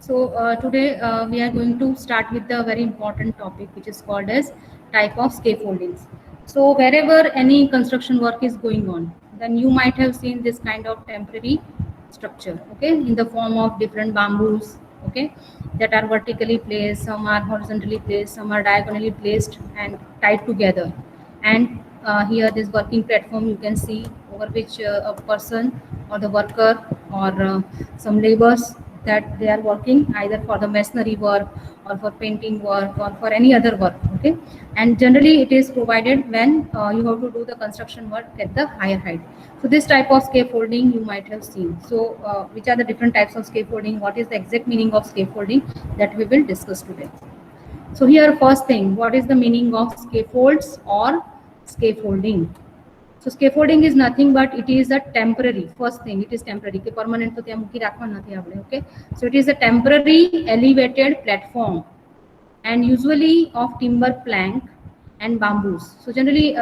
So today we are going to start with the very important topic, which is called as type of scaffoldings. So wherever any construction work is going on, then you might have seen this kind of temporary structure, okay, in the form of different bamboos, okay, that are vertically placed, some are horizontally placed, some are diagonally placed and tied together. And here this working platform you can see, over which a person or the worker or some laborers, that they are working either for the masonry work or for painting work or for any other work, okay. And generally it is provided when you have to do the construction work at the higher height. So this type of scaffolding you might have seen. So which are the different types of scaffolding, what is the exact meaning of scaffolding, that we will discuss today. So here first thing, what is the meaning of scaffolds or scaffolding? So scaffolding is nothing but it is a temporary, first thing, it is temporary, કે permanent તો ત્યાં મૂકી રાખવા નથી આપણે, okay. So it is a temporary elevated platform and usually of timber plank and bamboos. So generally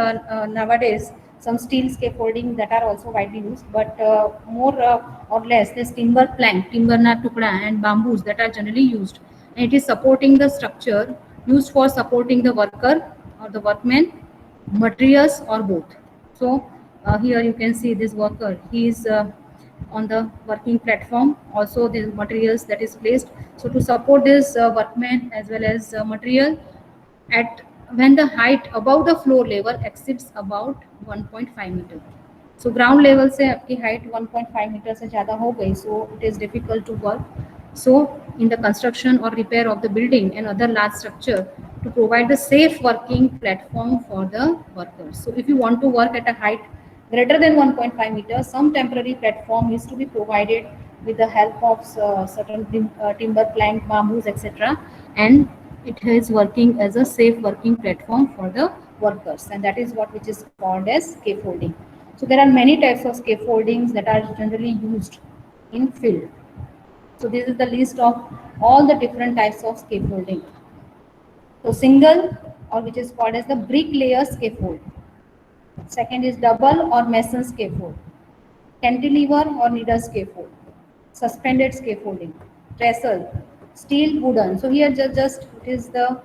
nowadays some steel scaffolding that are also widely used, but more or less this timber plank, timber na tukda and bamboos that are generally used, and it is supporting the structure, used for supporting the worker or the workman, materials or both. So here you can see this worker, he is on the working platform, also the materials that is placed. So to support this workman as well as material, at when the height above the floor level exceeds about 1.5 meter. So ground level से आपकी height 1.5 meter से ज़्यादा हो गई, so it is difficult to work. So in the construction or repair of the building and other large structure, to provide the safe working platform for the workers. So if you want to work at a height greater than 1.5 meters, some temporary platform is to be provided with the help of certain timber plank, bamboos, etc. And it is working as a safe working platform for the workers, and that is what which is called as scaffolding. So there are many types of scaffoldings that are generally used in field. So this is the list of all the different types of scaffolding. So single, or which is called as the bricklayer scaffold. Second is double or mason scaffold, cantilever or needle scaffold, suspended scaffolding, trestle, steel, wooden. So here just it is the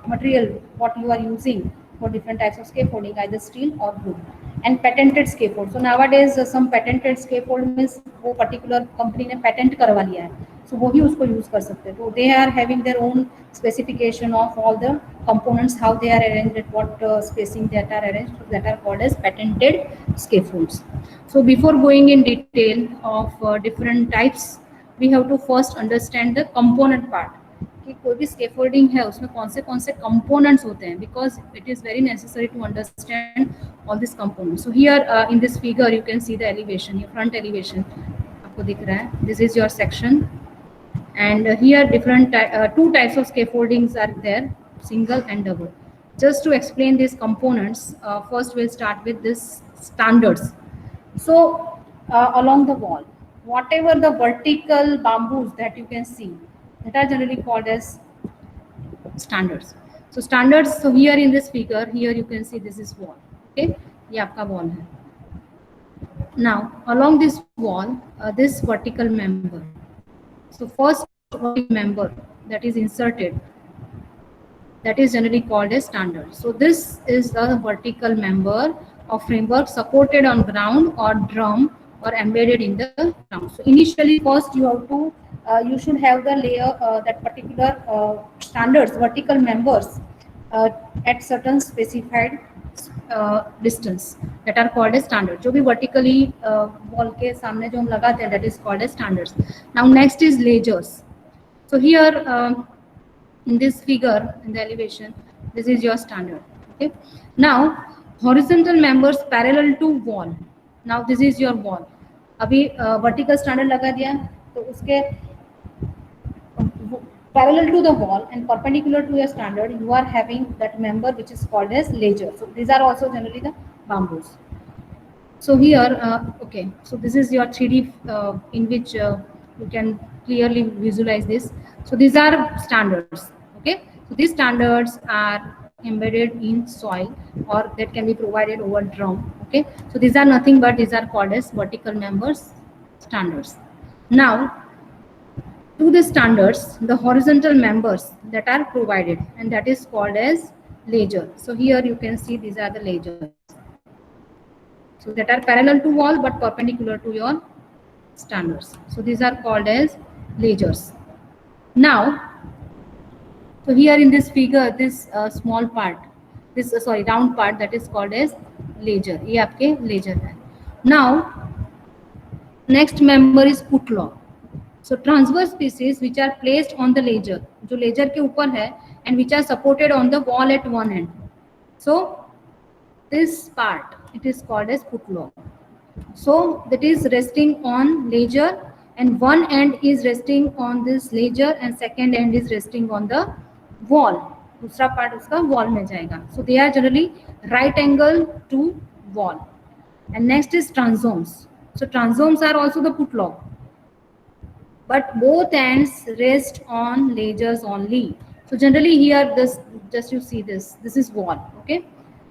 material what you are using for different types of scaffolding, either steel or wood. And patented scaffold. So nowadays some patented scaffold means वो particular company ने patent करवा लिया है, so वो ही उसको use कर सकते हैं. So they are having their own specification of all the components, how they are arranged, at what spacing that are arranged, so that are called as patented scaffolds. So before going in detail of different types, we have to first understand the component part, कि कोई भी scaffolding है उसमें कौन से components होते हैं, because it is very necessary to understand all this components. So here in this figure you can see the elevation, ये फ्रंट एलिवेशन आपको दिख रहा है, this is your section. And here different two types of scaffoldings are there, single and double. Just to explain these components, first we'll start with this standards. So along the wall, whatever the vertical bamboos that you can see, that are generally called as standards. So standards, so here in this figure, here you can see this is wall, okay, ये आपका wall है. Now along this wall, this vertical member, so first vertical member that is inserted, that is generally called as standard. So this is the vertical member of framework supported on ground or drum or embedded in the ground. So initially first you have to you should have the layer that particular standards vertical members at certain specified distance, that are called as standards. जो भी vertically wall के सामने जो हम लगाते हैं, that is called as standards. Now next is ledgers. So here in this figure, in the elevation, this is your standard, okay. Now horizontal members parallel to wall. Now this is your wall. अभी vertical standard लगा दिया, तो उसके parallel to the wall and perpendicular to your standard, you are having that member which is called as ledger. So these are also generally the bamboos. So here, okay, so this is your 3D in which you can clearly visualize this. So these are standards, okay. So these standards are embedded in soil or that can be provided over drum, okay. So these are nothing but these are called as vertical members standards. Now to the standards the horizontal members that are provided, and that is called as ledger. So here you can see these are the ledgers, so that are parallel to wall but perpendicular to your standards. So these are called as ledgers. Now, so here in this figure, this small part, this sorry round part, that is called as ledger. ये आपके ledger है. Now next member is put log. So transverse pieces which are placed on the ledger, जो ledger के ऊपर है, and which are supported on the wall at one end. So this part, it is called as put log. So that is resting on ledger, and one end is resting on this ledger and second end is resting on the wall. दूसरा part उसका wall में जाएगा. So they are generally right angle to wall. And next is transomes. So transomes are also the put log, but both ends rest on ledgers only. So generally here this, just you see this is wall. Okay,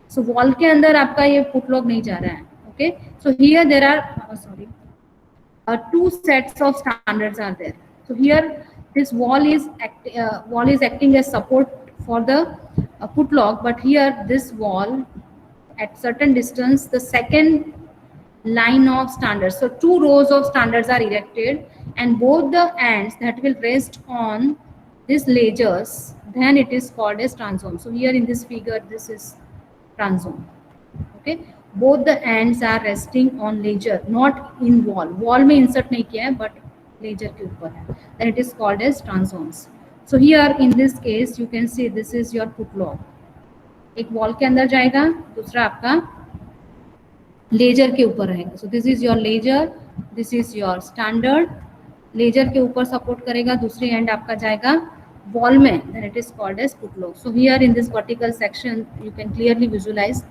so wall के अंदर आपका ये put log नहीं जा रहा है. Okay, so here there are two sets of standards are there. So here this wall is acting as support for the put log, but here this wall at certain distance, the second line of standards, so two rows of standards are erected, and both the ends that will rest on these ledgers, then it is called as transome. So here in this figure, this is transome. Okay, both the ends are resting on ledger, not in wall. Wall में insert नहीं किया है, but ledger के ऊपर है. Then it is called as transomes. So here in this case, you can see this is your put log. एक wall के अंदर जाएगा, दूसरा आपका लेजर के ऊपर रहेगा. So this is your ledger, this is your standard. Ledger के ऊपर सपोर्ट करेगा, दूसरी एंड आपका जाएगा वॉल में, then it is called as putlog. So here in this vertical section you can clearly visualise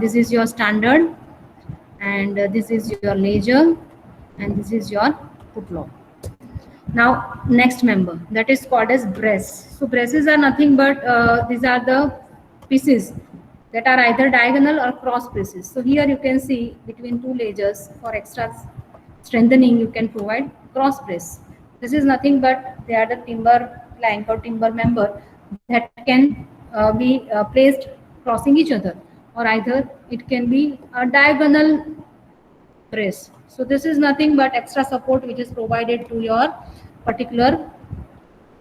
this is your standard and this is your ledger and this is your put log. Now next member, that is called as brace. So braces are nothing but these are the pieces that are either diagonal or cross braces. So here you can see between two ledgers, for extra strengthening you can provide cross brace. This is nothing but they are the timber plank or timber member that can be placed crossing each other, or either it can be a diagonal brace. So this is nothing but extra support which is provided to your particular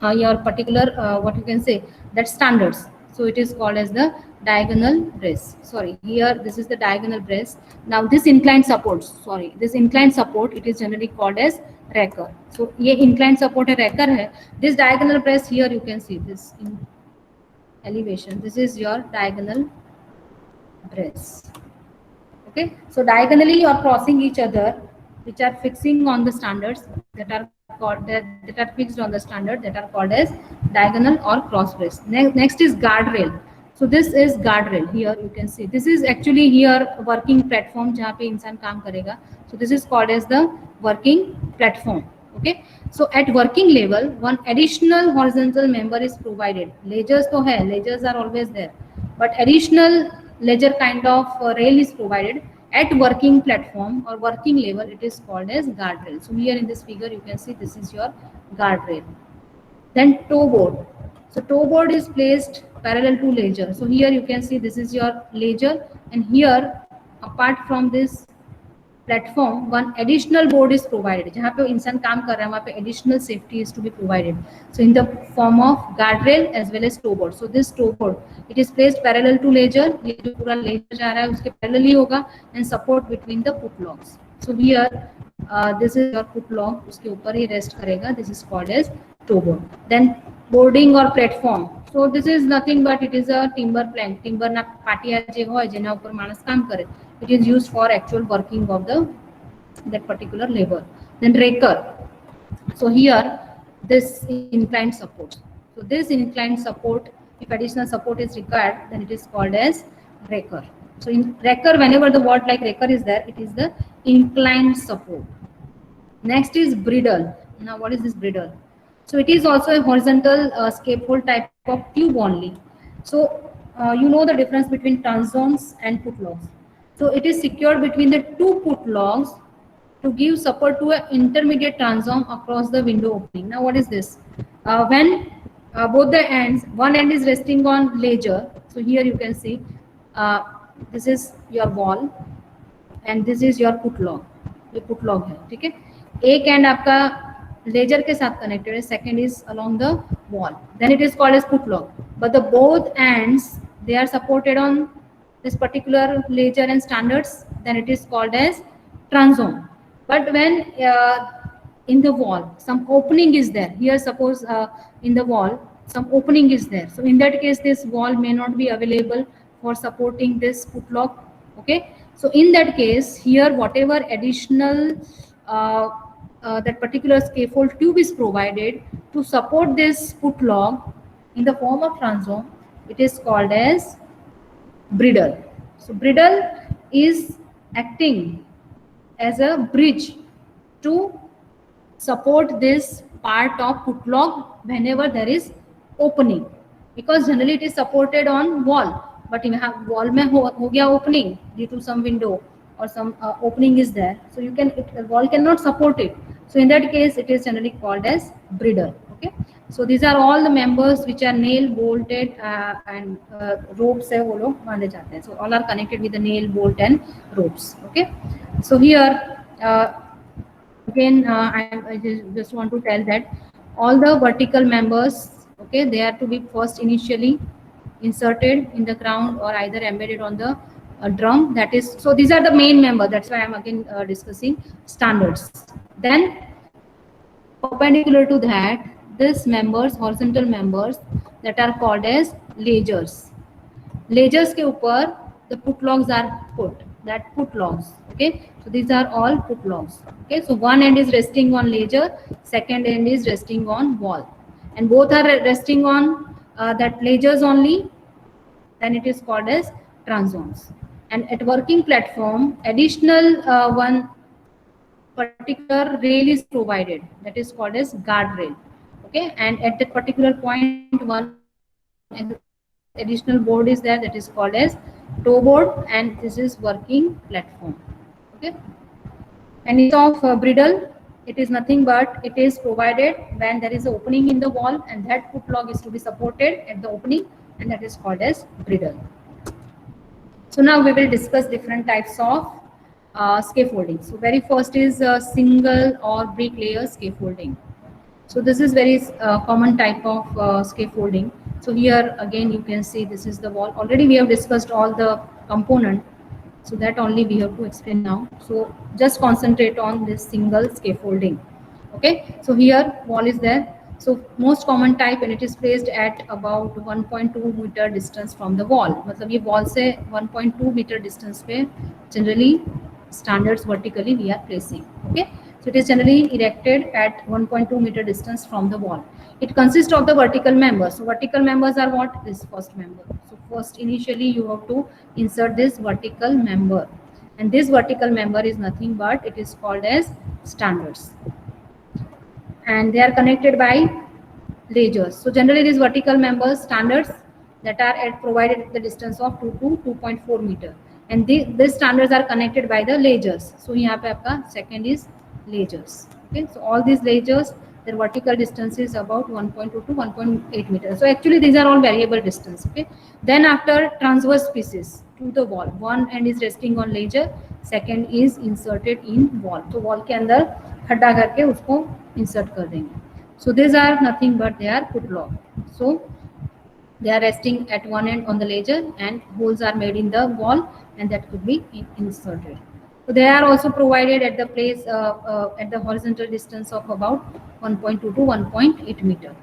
what you can say, that standards. So it is called as the diagonal brace. Sorry, here this is the diagonal brace. Now this inclined support, this inclined support, it is generally called as racker. So ये inclined support है, racker है. This diagonal brace, here you can see this in elevation, this is your diagonal brace. Okay, so diagonally you are crossing each other, which are fixing on the standards that are called that are fixed on the standard, that are called as diagonal or cross brace. Next is guardrail. So this is guardrail. Here you can see this is actually here working platform जहाँ पे इंसान काम करेगा. So this is called as the working platform. Okay, so at working level one additional horizontal member is provided. Ledgers तो है, ledgers are always there, but additional ledger kind of rail is provided at working platform or working level. It is called as guardrail. So here in this figure you can see this is your guardrail. Then toe board. So toe board is placed parallel to ledger. So here you can see this is your ledger, and here apart from this platform one additional board is provided. जहाँ पे इंसान काम कर रहा है वहाँ पे additional safety is to be provided. So in the form of guardrail as well as toe board. So this toe board, it is placed parallel to ledger. ये जो पूरा ledger जा रहा है उसके parallel ही होगा, and support between the put logs. So here this is your put log, उसके ऊपर ही rest करेगा. This is called as toe board. Then boarding or platform. So this is nothing but it is a timber plank. Timber ना पाटिया जे हो जेना ऊपर मानस काम करे. It is used for actual working of that particular labor. Then raker. So here this inclined support. So this inclined support, if additional support is required, then it is called as raker. So in raker, whenever the word like raker is there, it is the inclined support. Next is bridle. Now what is this bridle? So it is also a horizontal scaffold type of tube only. So you know the difference between transomes and put logs. So it is secured between the two put logs to give support to an intermediate transom across the window opening. Now, what is this? When both the ends, one end is resting on ledger. So here you can see uh, this is your wall and this is your put log, ये put log है, ठीक है। एक and आपका laser के साथ connected है, second is along the wall, then it is called as putlog, but the both ends they are supported on this particular ledger and standards, then it is called as transom. But when in the wall some opening is there, here suppose in the wall some opening is there, so in that case this wall may not be available for supporting this put log. Okay, so in that case here whatever additional that particular scaffold tube is provided to support this put log in the form of transom, it is called as bridle. So bridle is acting as a bridge to support this part of put log whenever there is opening, because generally it is supported on wall, but in wall mein ho gaya opening due to some window or some opening is there, so you can wall cannot support it, so in that case it is generally called as bridle. Okay, so these are all the members which are nail bolted and ropes है वो लोग बांधे जाते हैं, so all are connected with the nail bolt and ropes. Okay, so here again I just want to tell that all the vertical members, okay, they are to be first initially inserted in the ground or either embedded on the drum, that is, so these are the main member, that's why I'm again discussing standards. Then perpendicular to that, this members, horizontal members, that are called as ledgers. Ledgers के ऊपर the put logs are put, that put logs. Okay, so these are all put logs. Okay, so one end is resting on ledger, second end is resting on wall, and both are resting on that ledgers only, then it is called as transoms. And at working platform, additional one particular rail is provided, that is called as guard rail. Okay, and at that particular point one additional board is there, that is called as toe board, and this is working platform. Okay, and it's of bridle, it is nothing but it is provided when there is an opening in the wall, and that put log is to be supported at the opening, and that is called as bridle. So now we will discuss different types of scaffolding. So very first is single or brick layer scaffolding. So this is very common type of scaffolding. So here again you can see this is the wall. Already we have discussed all the component, so that only we have to explain now. So just concentrate on this single scaffolding. Okay, so here wall is there. So most common type, and it is placed at about 1.2 meter distance from the wall. मतलब ये wall से 1.2 meter distance पे generally standards vertically we are placing. Okay, so it is generally erected at 1.2 meter distance from the wall. It consists of the vertical members. So vertical members are what? This first member. So first initially you have to insert this vertical member, and this vertical member is nothing but it is called as standards, and they are connected by ledgers. So generally these vertical members standards that are provided at the distance of 2 to 2.4 meter, and these standards are connected by the ledgers. So यहाँ पे आपका second is ledgers. Okay, so all these ledgers, their vertical distance is about 1.2 to 1.8 meters. So actually these are all variable distance. Okay, then after transverse pieces to the wall, one end is resting on ledger, second is inserted in wall. तो wall के अंदर खड्डा करके उसको insert कर देंगे. So these are nothing but they are put log. So they are resting at one end on the ledger, and holes are made in the wall, and that could be inserted. So they are also provided at the place at the horizontal distance of about 1.2 to 1.8 meter.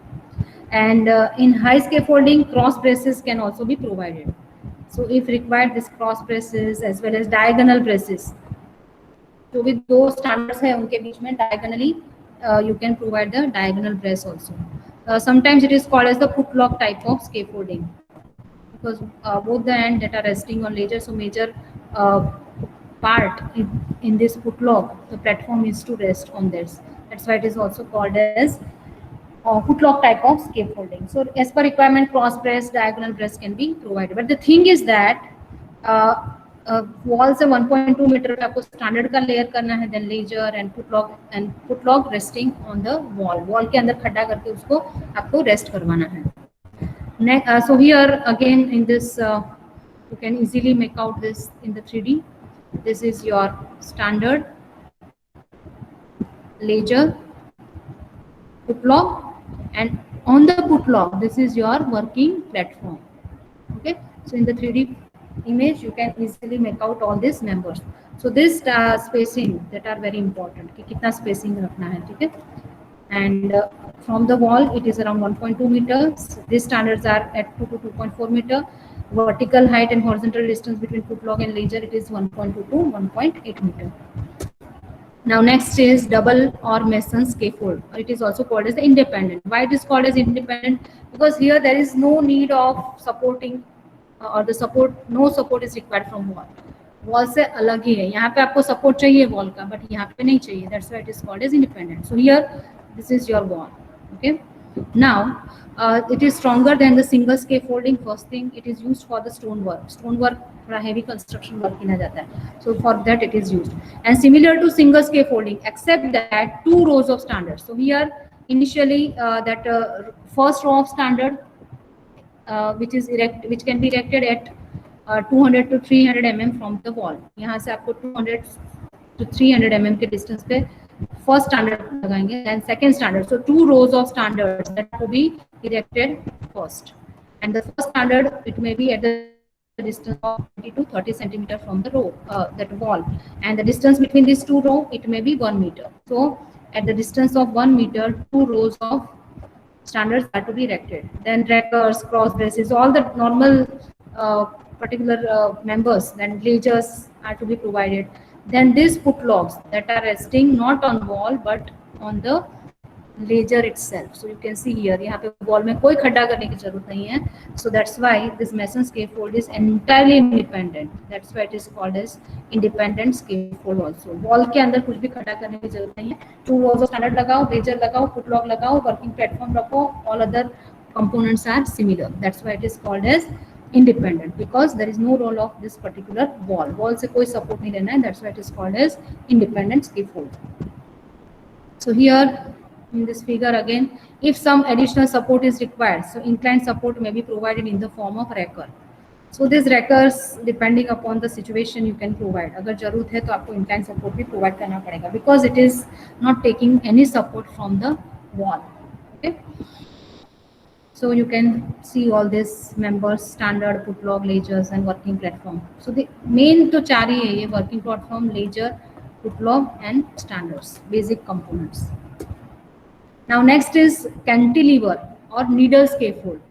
And in high scaffolding, cross braces can also be provided. So if required, this cross braces as well as diagonal braces. So with those standards है उनके बीच में diagonally you can provide the diagonal brace also. Sometimes it is called as the put log type of scaffolding, because both the end that are resting on ledger, so major part in this put log, the platform is to rest on this. That's why it is also called as put log type of scaffolding. So as per requirement, cross brace, diagonal brace can be provided. But the thing is that wall से 1.2 metre पे आपको standard का layer करना है, then ledger and putlog resting on the wall, wall के अंदर खड्डा करके उसको आपको रेस्ट करवाना है. So here again in this you can easily make out this in the 3D. This is your standard ledger put log, and on the put log this is your working platform. Okay, so in the 3D image you can easily make out all these members. So this spacing that are very important कि कितना spacing रखना है, ठीक है. And from the wall it is around 1.2 meters. These standards are at 2 to 2.4 meter. Vertical height and horizontal distance between put log and ledger it is 1.2 to 1.8 meter. Now next is double or mason scaffold, or it is also called as the independent. Why it is called as independent? Because here there is no need of supporting or the support, no support is required from wall. Wall से अलग ही है, यहाँ पे आपको support चाहिए wall का, but यहाँ पे नहीं चाहिए. That's why it is called as independent. So here this is your wall. Okay, now it is stronger than the single scaffolding. First thing it is used for the stone work, थोड़ा heavy construction work किया जाता है, so for that it is used. And similar to single scaffolding except that 2 rows of standards. So here initially that first row of standard which can be erected at 200 to 300 mm from the wall. यहाँ से आपको 200 to 300 mm के distance पे first standard लगाएंगे, then second standard. So 2 rows of standards that to be erected first, and the first standard it may be at the distance of 20 to 30 centimeter from the row that wall, and the distance between these 2 rows it may be 1 meter. So at the distance of 1 meter 2 rows of standards are to be erected. Then rackers, cross braces, all the normal particular members, then ledgers are to be provided. Then these put logs that are resting not on wall but on the ledger itself. So you can see here, यहाँ पे wall में कोई खड्डा करने की जरूरत नहीं है. So that's why this mason scaffold is entirely independent. That's why it is called as independent scaffold also. Wall के अंदर कुछ भी खड्डा करने की जरूरत नहीं है. 2 rows of standard लगाओ, ledger लगाओ, put log लगाओ, working platform रखो, all other components are similar. That's why it is called as independent, because there is no role of this particular wall. Wall से कोई support नहीं लेना है. That's why it is called as independent scaffold. So here in this figure again, if some additional support is required, so inclined support may be provided in the form of racker. So these rackers depending upon the situation you can provide. अगर जरूरत है तो आपको inclined support भी provide करना पड़ेगा, because it is not taking any support from the wall. Okay. So you can see all these members, standard, put log, ledgers and working platform. So the main तो 4 ही है ये, working platform, ledger, put log and standards, basic components. Now next is cantilever or needle scaffold.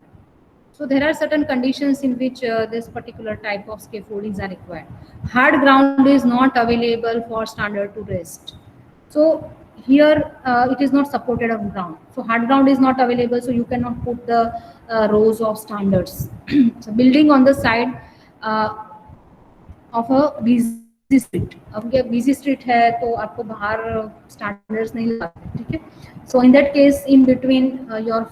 So there are certain conditions in which this particular type of scaffoldings are required. Hard ground is not available for standard to rest. So here it is not supported on ground. So hard ground is not available, so you cannot put the rows of standards. So building on the side of a busy street. अब ये busy street है तो आपको बाहर standards नहीं लगाते, ठीक है. So in that case, in between your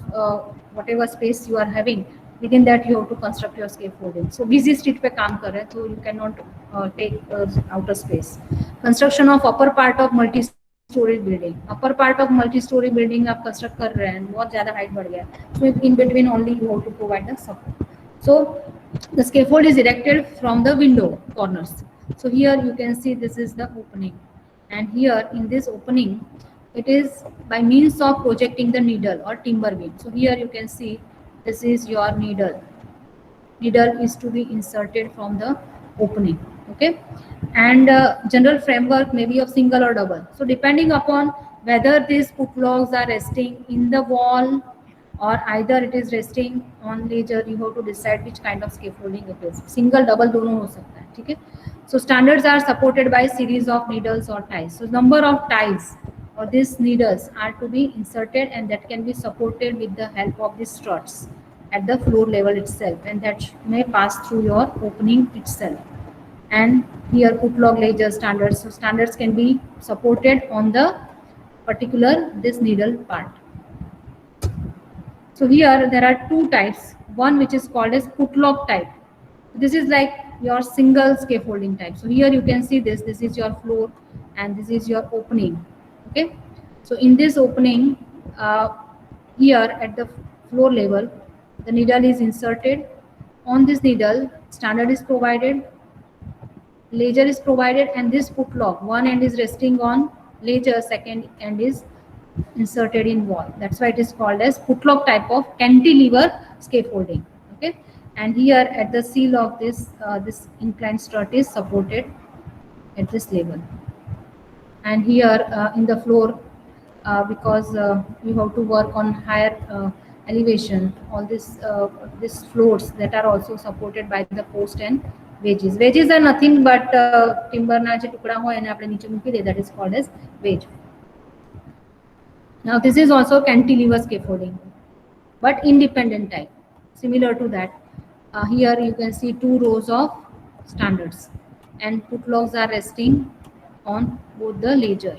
whatever space you are having, within that you have to construct your scaffolding. So busy street पे काम कर रहे हैं तो you cannot take outer space. Construction of upper part of multi-story building. Upper part of multi-story building आप construct कर रहे हैं, बहुत ज़्यादा height बढ़ गया. So in between only you have to provide the support. So the scaffold is erected from the window corners. So here you can see this is the opening, and here in this opening it is by means of projecting the needle or timber beam. So here you can see this is your needle. Needle is to be inserted from the opening. Okay, and general framework may be of single or double. So depending upon whether these put logs are resting in the wall or either it is resting on ledger, you have to decide which kind of scaffolding it is. Single, double दोनों हो सकता है, ठीक है. So standards are supported by series of needles or ties. So number of ties or these needles are to be inserted, and that can be supported with the help of these struts at the floor level itself, and that may pass through your opening itself. And here put log ledger standards. So standards can be supported on the particular this needle part. So here there are 2 types. One which is called as put log type. This is like your single scaffolding type. So here you can see this is your floor and this is your opening. Okay, so in this opening, uh, here at the floor level, the needle is inserted. On this needle, standard is provided, ledger is provided, and this foot lock, one end is resting on ledger, second end is inserted in wall. That's why it is called as foot lock type of cantilever scaffolding. Okay, and here at the seal of this, this inclined strut is supported at this level. And here in the floor, because we have to work on higher elevation, all this floors that are also supported by the post and wedges. Wedges are nothing but timber na je tukda હોય એને આપણે નીચે મૂકી દે, that is called as wedge. Now this is also cantilever scaffolding, but independent type. Similar to that, here you can see two rows of standards, and footlogs are resting on both the ledger.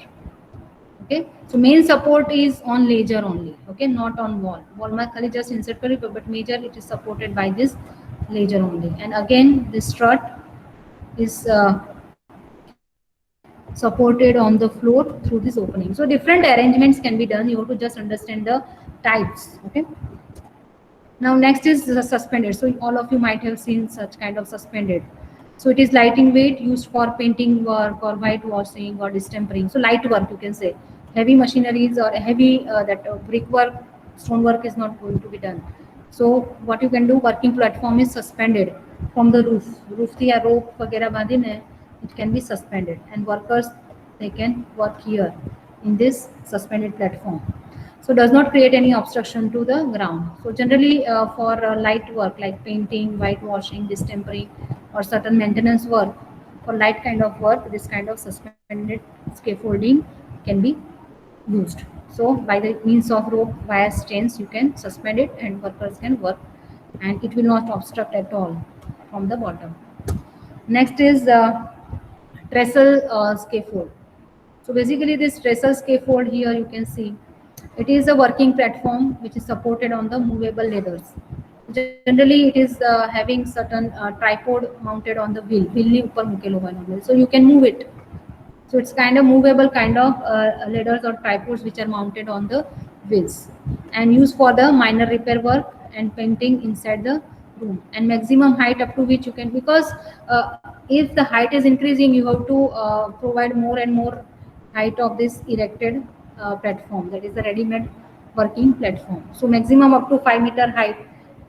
Okay, so main support is on ledger only. Okay, not on wall. Wall ma khali just insert kari, but major it is supported by this ledger only. And again, this strut is supported on the floor through this opening. So different arrangements can be done. You have to just understand the types. Okay. Now next is the suspended. So all of you might have seen such kind of suspended. So it is lighting weight used for painting work or whitewashing or distempering. So light work, you can say. Heavy machineries or heavy brickwork, stonework is not going to be done. So what you can do, working platform is suspended from the roof. Roof thi ya rope वगैरह बांधे ने, it can be suspended, and workers, they can work here in this suspended platform. So does not create any obstruction to the ground. So generally for light work like painting, whitewashing, distempering, or certain maintenance work, for light kind of work, this kind of suspended scaffolding can be used. So by the means of rope wire chains, you can suspend it and workers can work, and it will not obstruct at all from the bottom. Next is trestle scaffold. So basically this trestle scaffold, here you can see, it is a working platform which is supported on the movable ladders. Generally it is having certain tripod mounted on the wheel. Wheel ni upar mukelo hoy normally, so you can move it. So it's kind of movable kind of ladders or tripods which are mounted on the wheels and used for the minor repair work and painting inside the room. And maximum height up to which you can, because if the height is increasing, you have to provide more and more height of this erected platform, that is the ready-made working platform. So maximum up to 5 meter height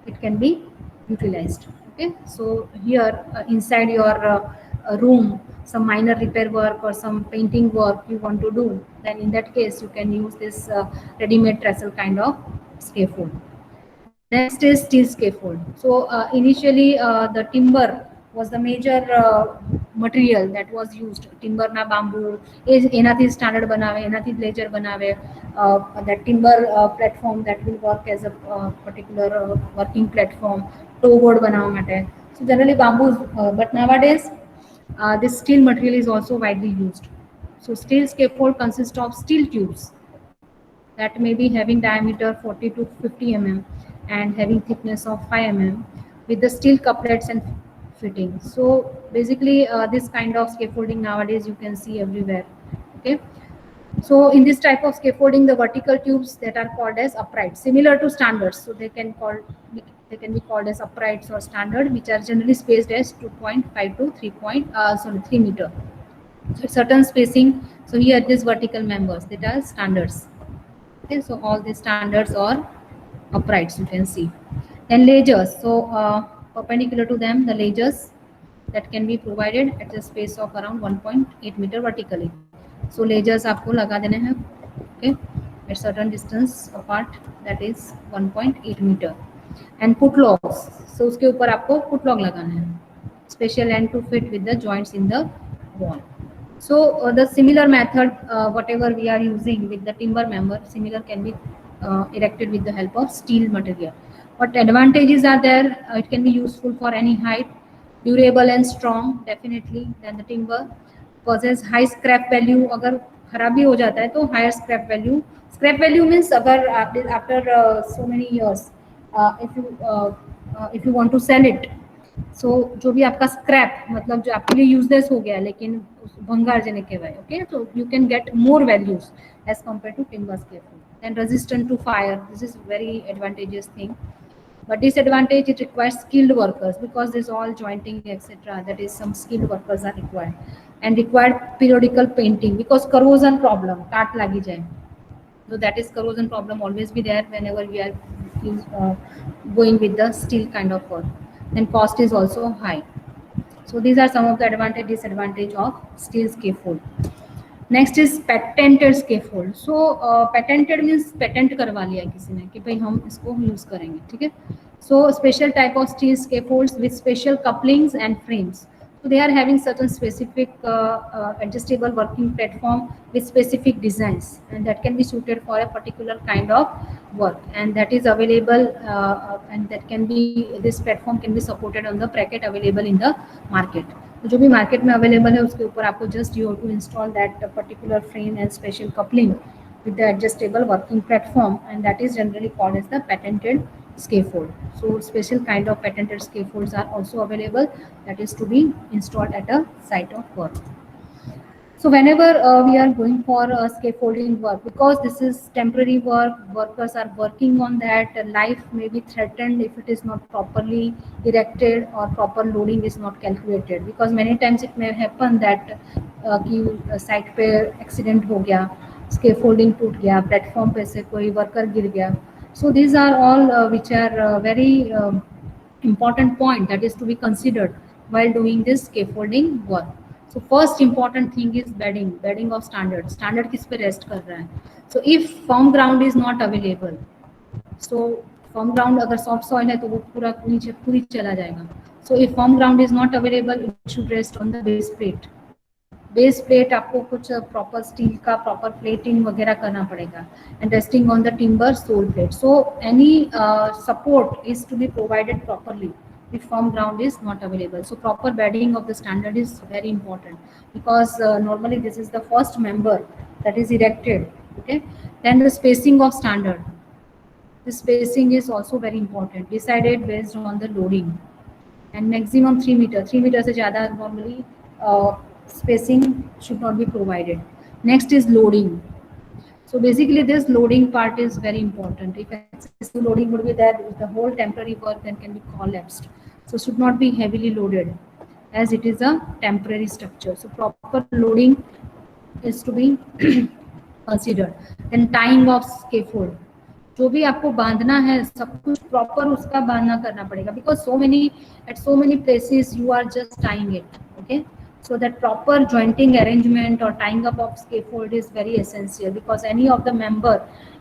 it can be utilized. Okay, so here inside your room, some minor repair work or some painting work you want to do, then in that case you can use this ready-made trestle kind of scaffold. Next is steel scaffold. So initially the timber was the major material that was used. Timber na bamboo enaથી standard બનાવે, એનાથી ledger બનાવે, that timber platform that will work as a particular working platform, toe board બનાવવા માટે. So generally bamboo, but nowadays this steel material is also widely used. So steel scaffold consists of steel tubes that may be having diameter 40 to 50 mm and having thickness of 5 mm with the steel couplets and fittings. So basically this kind of scaffolding nowadays you can see everywhere. Okay, so in this type of scaffolding, the vertical tubes that are called as uprights, similar to standards, so they can be called as uprights or standard, which are generally spaced as 2.5 to 3 meter. So certain spacing. So here these vertical members that are standards. Okay, so all these standards are uprights, you can see. Then ledgers. So perpendicular to them, the ledgers that can be provided at a space of around 1.8 meter vertically. So ledgers आपको लगा देने हैं, okay, at certain distance apart, that is 1.8 meter. And foot logs. So उसके ऊपर आपको foot log लगाना है, special end to fit with the joints in the wall. So the similar method, whatever we are using with the timber member, similar can be erected with the help of steel material. What advantages are there? It can be useful for any height, durable and strong, definitely. Then the timber possess high scrap value. अगर खराब भी हो जाता है तो higher scrap value. Scrap value means अगर after so many years, if you want to sell it, सो जो भी आपका स्क्रैप मतलब जो आपके लिए यूजलेस हो गया लेकिन भंगारजनक है okay, so you can get more values as compared to timber scaffold and resistant to fire. This is very advantageous thing, but disadvantage it requires skilled workers because there's all jointing etc, that is some skilled workers are required, and required periodical painting because corrosion problem काट लगी जाए, so that is corrosion problem always be there whenever we are uh, going with the steel kind of work. Then cost is also high. So these are some of the advantage disadvantage of steel scaffold. Next is patented scaffold. So patented means patent करवा लिया किसी ने कि भाई हम इसको use करेंगे, ठीक है. So special type of steel scaffolds with special couplings and frames. So they are having certain specific adjustable working platform with specific designs, and that can be suited for a particular kind of work, and that is available and that can be, this platform can be supported on the bracket available in the market. तो जो भी market में available है उसके ऊपर आपको just you to install that particular frame and special coupling with the adjustable working platform, and that is generally called as the patented scaffold. So special kind of patented scaffolds are also available that is to be installed at a site of work. So whenever we are going for scaffolding work, because this is temporary work, workers are working on that, life may be threatened if it is not properly erected or proper loading is not calculated. Because many times it may happen that कि site पे accident हो गया, scaffolding टूट गया, platform पे से कोई worker गिर गया. So these are all which are very important point that is to be considered while doing this scaffolding work. So first important thing is bedding, bedding of standard. Standard किस पे rest कर रहा है? So if firm ground is not available, so firm ground अगर soft soil है तो वो पूरा नीचे पूरी चला जाएगा. So if firm ground is not available, it should rest on the base plate. Base plate आपको कुछ प्रॉपर स्टील का प्रॉपर प्लेटिंग वगैरह करना पड़ेगा, and resting on the timber sole plate. So any support is to be provided properly if firm ground is not available. So proper bedding of the standard is very important because normally this is the first member that is erected, okay. Then the spacing of standard, the spacing is also very important, decided based on the loading, and maximum 3 meter, 3 meter से ज़्यादा normally spacing should not be provided. Next is loading. So basically this loading part is very important. If excessive loading would be there, the whole temporary work then can be collapsed. So should not be heavily loaded as it is a temporary structure. So proper loading is to be considered. Then tying of scaffold. जो भी आपको बांधना है सब कुछ proper उसका बांधना करना पड़ेगा because so many at so many places you are just tying it, okay. So that proper jointing arrangement or tying up of scaffold is very essential because any of the member,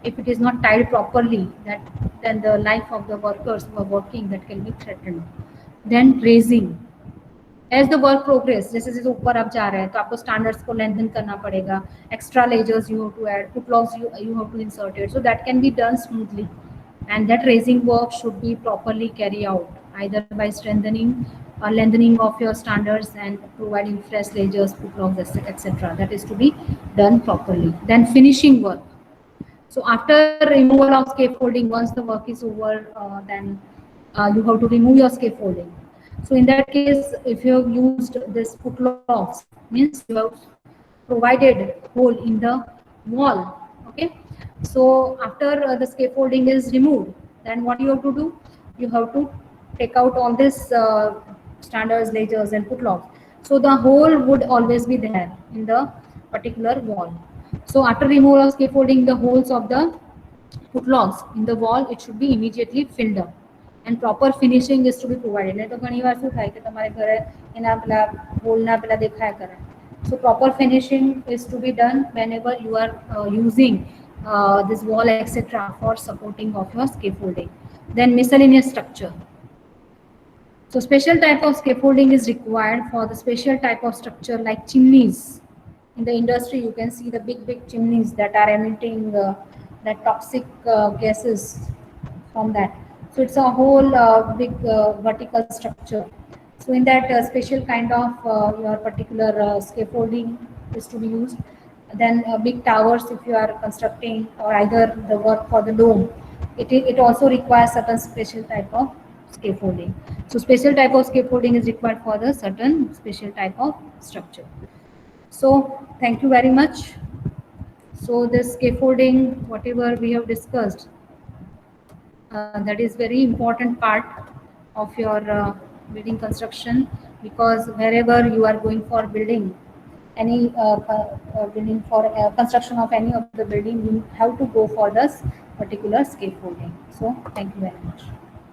if it is not tied properly, that then the life of the workers who are working that can be threatened. Then raising. As the work progress, जैसे जैसे ऊपर आप जा रहे हैं तो आपको standards को लेंथन करना पड़ेगा, extra ledgers you have to add, foot locks you have to insert it, so that can be done smoothly, and that raising work should be properly carried out either by strengthening or lengthening of your standards and providing fresh layers, put locks, etc. That is to be done properly. Then finishing work. So after removal of scaffolding, once the work is over, then you have to remove your scaffolding. So in that case, if you have used this put locks, means you have provided hole in the wall, okay. So after the scaffolding is removed, then what you have to do? You have to take out all this standards, layers and put locks. So the hole would always be there in the particular wall. So after removal of scaffolding, the holes of the put locks in the wall, it should be immediately filled up. And proper finishing is to be provided. नहीं तो घनी बार શું થાય કે તમારે ઘરે એના પેલા હોલના પેલા દેખાયા કરે. So proper finishing is to be done whenever you are using this wall etc. for supporting of your scaffolding. Then miscellaneous structure. So special type of scaffolding is required for the special type of structure like chimneys. In the industry, you can see the big chimneys that are emitting that toxic gases from that. So it's a whole big vertical structure. So in that special kind of your particular scaffolding is to be used. Then big towers, if you are constructing or either the work for the dome, it also requires certain special type of scaffolding. So special type of scaffolding is required for the certain special type of structure. So thank you very much. So this scaffolding, whatever we have discussed, that is very important part of your building construction, because wherever you are going for building any building for construction of any of the building, you have to go for this particular scaffolding. So thank you very much.